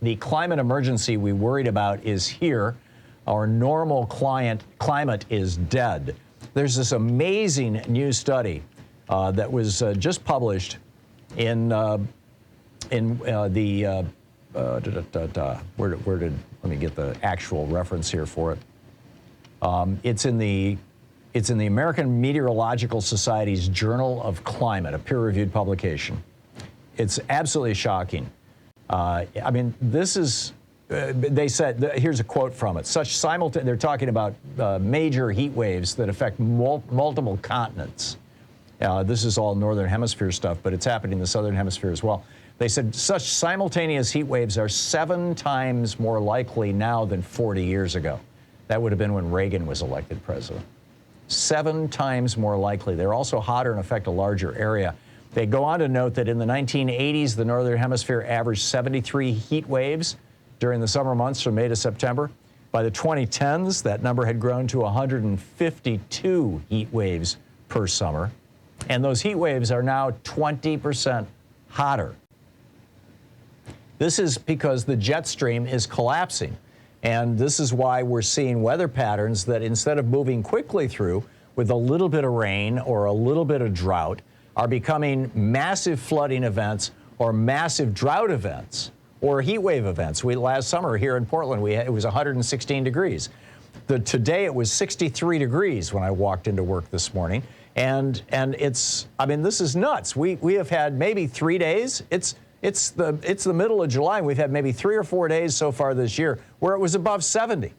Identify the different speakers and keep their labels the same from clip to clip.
Speaker 1: the climate emergency we worried about is here. Our normal climate is dead. There's this amazing new study that was just published in let me get the actual reference here for it. It's in the American Meteorological Society's Journal of Climate, a peer-reviewed publication. It's absolutely shocking. I mean, this is, they said, here's a quote from it. They're talking about major heat waves that affect multiple continents. This is all Northern Hemisphere stuff, but it's happening in the Southern Hemisphere as well. They said such simultaneous heat waves are 7 times more likely now than 40 years ago. That would have been when Reagan was elected president. 7 times more likely. They're also hotter and affect a larger area. They go on to note that in the 1980s, the Northern Hemisphere averaged 73 heat waves during the summer months from May to September. By the 2010s, that number had grown to 152 heat waves per summer. And those heat waves are now 20% hotter. This is because the jet stream is collapsing. And this is why we're seeing weather patterns that instead of moving quickly through with a little bit of rain or a little bit of drought are becoming massive flooding events or massive drought events or heat wave events. Last summer here in Portland, it was 116 degrees. Today it was 63 degrees when I walked into work this morning. And it's, I mean, this is nuts. We have had maybe 3 days. It's the middle of July, and we've had maybe 3 or 4 days so far this year where it was above 70.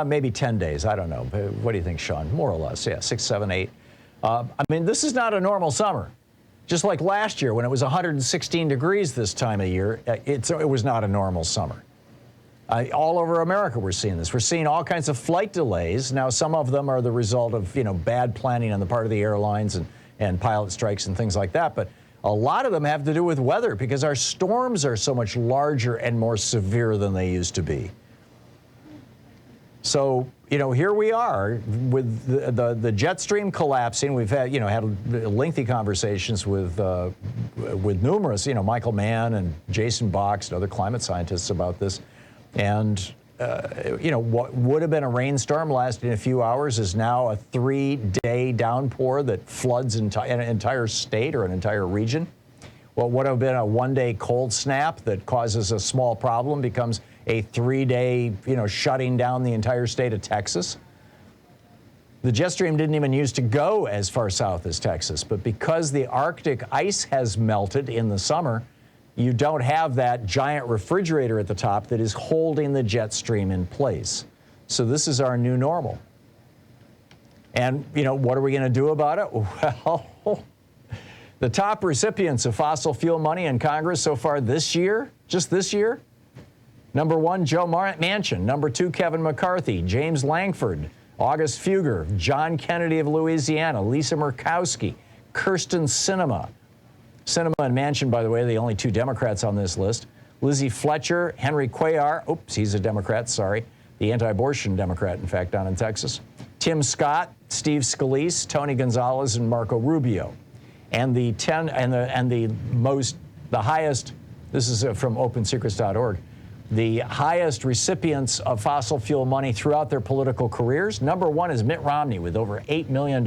Speaker 1: Maybe 10 days, I don't know. What do you think, Sean? More or less, yeah, 6, 7, 8. I mean, this is not a normal summer. Just like last year when it was 116 degrees this time of year, it was not a normal summer. All over America we're seeing this. We're seeing all kinds of flight delays. Now, some of them are the result of, bad planning on the part of the airlines and pilot strikes and things like that. But a lot of them have to do with weather because our storms are so much larger and more severe than they used to be. So, here we are with the jet stream collapsing. We've had, had lengthy conversations with numerous, Michael Mann and Jason Box and other climate scientists about this. And, what would have been a rainstorm lasting a few hours is now a 3-day downpour that floods an entire state or an entire region. What would have been a 1-day cold snap that causes a small problem becomes a 3-day, shutting down the entire state of Texas. The jet stream didn't even used to go as far south as Texas, but because the Arctic ice has melted in the summer, you don't have that giant refrigerator at the top that is holding the jet stream in place. So this is our new normal. And, what are we going to do about it? Well, the top recipients of fossil fuel money in Congress so far this year, just this year, number 1, Joe Manchin. Number 2, Kevin McCarthy, James Langford, August Fugger, John Kennedy of Louisiana, Lisa Murkowski, Kirsten Sinema. Sinema and Manchin, by the way, are the only 2 Democrats on this list. Lizzie Fletcher, Henry Cuellar, oops, he's a Democrat, sorry, the anti-abortion Democrat, in fact, down in Texas. Tim Scott, Steve Scalise, Tony Gonzalez, and Marco Rubio. And the highest, this is from opensecrets.org, the highest recipients of fossil fuel money throughout their political careers. Number 1 is Mitt Romney with over $8 million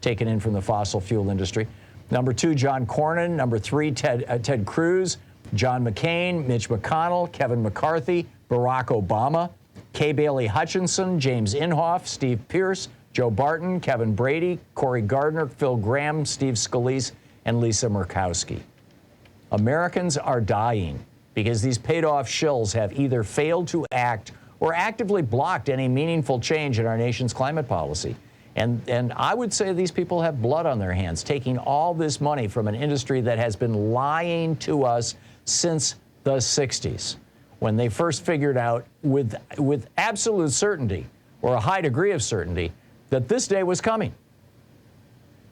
Speaker 1: taken in from the fossil fuel industry. Number 2, John Cornyn. Number 3, Ted Cruz, John McCain, Mitch McConnell, Kevin McCarthy, Barack Obama, Kay Bailey Hutchinson, James Inhofe, Steve Pierce, Joe Barton, Kevin Brady, Cory Gardner, Phil Gramm, Steve Scalise, and Lisa Murkowski. Americans are dying because these paid-off shills have either failed to act or actively blocked any meaningful change in our nation's climate policy. And I would say these people have blood on their hands, taking all this money from an industry that has been lying to us since the 60s, when they first figured out with absolute certainty, or a high degree of certainty, that this day was coming.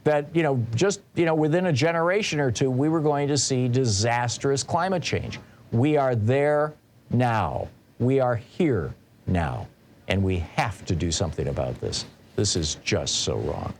Speaker 1: That, just, within a generation or two, we were going to see disastrous climate change. We are there now. We are here now. And we have to do something about this. This is just so wrong.